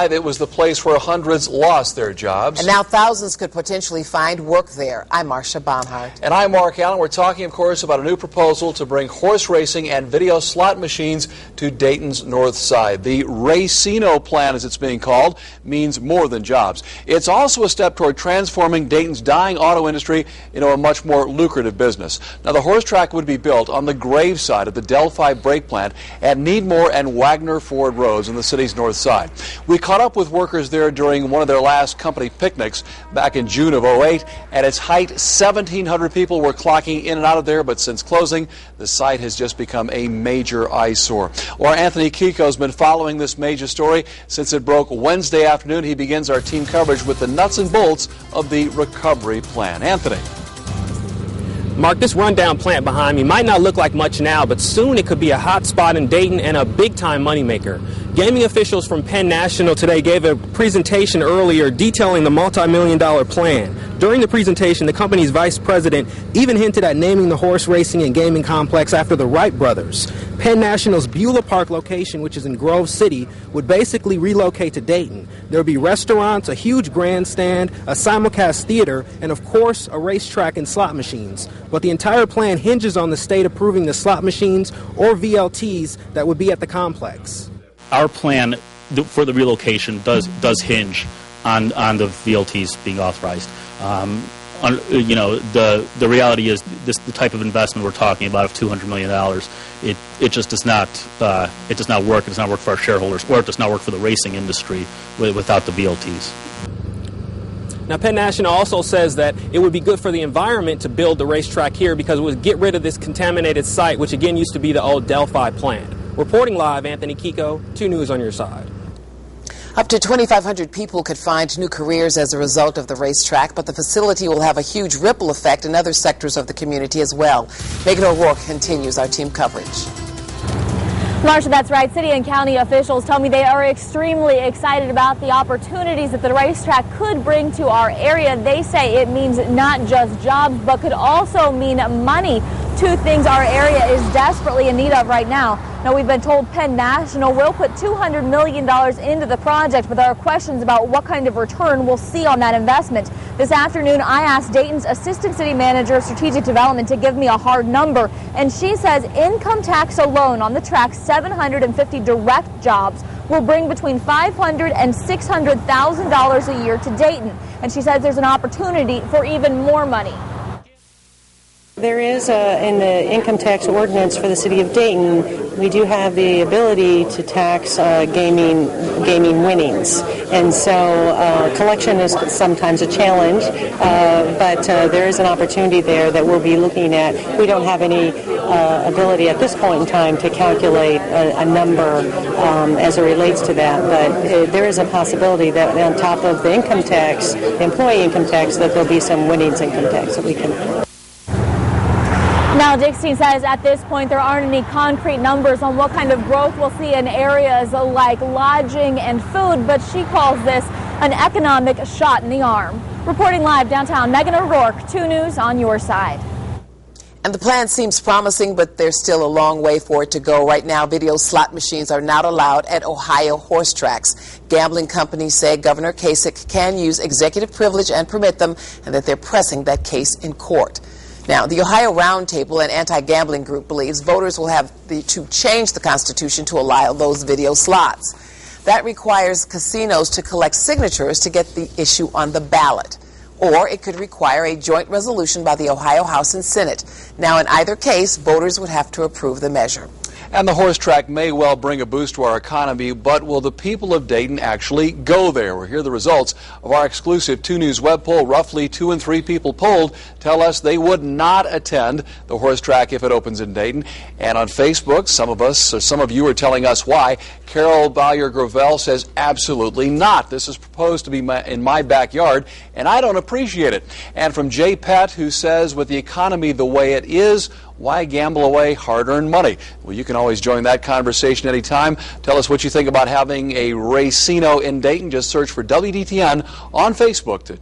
It was the place where hundreds lost their jobs. And now thousands could potentially find work there. I'm Marcia Bonhart. And I'm Mark Allen. We're talking, of course, about a new proposal to bring horse racing and video slot machines to Dayton's north side. The Racino plan, as it's being called, means more than jobs. It's also a step toward transforming Dayton's dying auto industry into a much more lucrative business. Now, the horse track would be built on the grave side of the Delphi brake plant at Needmore and Wagner Ford Roads on the city's north side. We caught up with workers there during one of their last company picnics back in June of '08. At its height, 1,700 people were clocking in and out of there, but since closing, the site has just become a major eyesore. Well, Anthony Kiko's been following this major story since it broke Wednesday afternoon. He begins our team coverage with the nuts and bolts of the recovery plan. Anthony. Mark, this rundown plant behind me might not look like much now, but soon it could be a hot spot in Dayton and a big-time moneymaker. Gaming officials from Penn National today gave a presentation earlier detailing the multi-million-dollar plan. During the presentation, the company's vice president even hinted at naming the horse racing and gaming complex after the Wright brothers. Penn National's Beulah Park location, which is in Grove City, would basically relocate to Dayton. There would be restaurants, a huge grandstand, a simulcast theater, and of course, a racetrack and slot machines. But the entire plan hinges on the state approving the slot machines or VLTs that would be at the complex. Our plan for the relocation does hinge on the VLTs being authorized. The reality is the type of investment we're talking about of $200 million. It just does not work. It does not work for our shareholders, or it does not work for the racing industry without the VLTs. Now, Penn National also says that it would be good for the environment to build the racetrack here because it would get rid of this contaminated site, which again used to be the old Delphi plant. Reporting live, Anthony Kiko, 2 News on your side. Up to 2,500 people could find new careers as a result of the racetrack, but the facility will have a huge ripple effect in other sectors of the community as well. Megan O'Rourke continues our team coverage. Marcia, that's right. City and county officials tell me they are extremely excited about the opportunities that the racetrack could bring to our area. They say it means not just jobs, but could also mean money. 2 things our area is desperately in need of right now. Now, we've been told Penn National will put $200 million into the project, but there are questions about what kind of return we'll see on that investment. This afternoon, I asked Dayton's Assistant City Manager of Strategic Development to give me a hard number, and she says income tax alone on the track, 750 direct jobs, will bring between $500,000 and $600,000 a year to Dayton. And she says there's an opportunity for even more money. There is, in the income tax ordinance for the city of Dayton, we do have the ability to tax gaming winnings. And so collection is sometimes a challenge, but there is an opportunity there that we'll be looking at. We don't have any ability at this point in time to calculate a number as it relates to that, but there is a possibility that on top of the income tax, the employee income tax, that there'll be some winnings income tax that we can. Now, Dixie says at this point there aren't any concrete numbers on what kind of growth we'll see in areas like lodging and food, but she calls this an economic shot in the arm. Reporting live downtown, Megan O'Rourke, 2 News on your side. And the plan seems promising, but there's still a long way for it to go. Right now, video slot machines are not allowed at Ohio horse tracks. Gambling companies say Governor Kasich can use executive privilege and permit them, and that they're pressing that case in court. Now, the Ohio Roundtable, an anti-gambling group, believes voters will have to change the Constitution to allow those video slots. That requires casinos to collect signatures to get the issue on the ballot. Or it could require a joint resolution by the Ohio House and Senate. Now, in either case, voters would have to approve the measure. And the horse track may well bring a boost to our economy, but will the people of Dayton actually go there? We'll hear the results of our exclusive 2 News web poll. Roughly 2 in 3 people polled tell us they would not attend the horse track if it opens in Dayton. And on Facebook, some of you are telling us why. Carol Bowyer-Gravel says absolutely not. This is proposed to be in my backyard, and I don't appreciate it. And from Jay Pett, who says with the economy the way it is, why gamble away hard-earned money? Well, you can always join that conversation anytime. Tell us what you think about having a Racino in Dayton. Just search for WDTN on Facebook to